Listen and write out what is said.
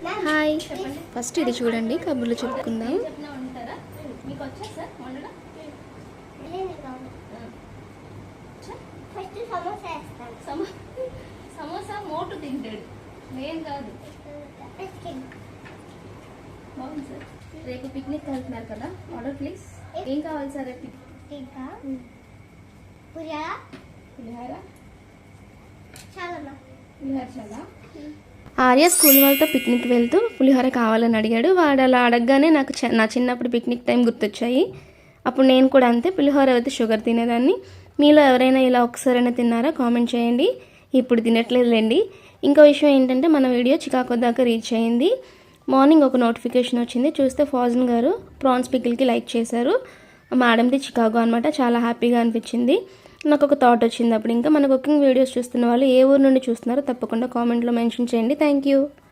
Hi, first ఇది చూడండి, కబుర్లు చెప్పుకుందాం. సమోసా మోటు తింటాడు, నేను కాదు. బాగుంది సార్. రేపు పిక్నిక్ వెళ్తున్నారు కదా, ఆర్డర్ ప్లీజ్. ఏం కావాలి సార్ రేపు? పులిహార చాలా. ఆర్య స్కూల్ వాళ్ళతో పిక్నిక్ వెళ్తూ పులిహోర కావాలని అడిగాడు. వాడు అలా అడగగానే నాకు నా చిన్నప్పుడు పిక్నిక్ టైం గుర్తొచ్చాయి. అప్పుడు నేను కూడా అంతే పులిహోర అయితే షుగర్ తినేదాన్ని. మీలో ఎవరైనా ఇలా ఒకసారైనా తిన్నారా? కామెంట్ చేయండి. ఇప్పుడు తినట్లేదులేండి. ఇంకో విషయం ఏంటంటే మన వీడియో చికాగో దాకా రీచ్ అయింది. మార్నింగ్ ఒక నోటిఫికేషన్ వచ్చింది, చూస్తే ఫాజన్ గారు ప్రాన్స్ పికిల్కి లైక్ చేశారు. మేడంది చికాగో అనమాట. చాలా హ్యాపీగా అనిపించింది. నాకు ఒక థాట్ వచ్చింది అప్పుడు. ఇంకా మన కుకింగ్ వీడియోస్ చూస్తున్న వాళ్ళు ఏ ఊరు నుండి చూస్తున్నారో తప్పకుండా కామెంట్లో మెన్షన్ చేయండి. Thank you.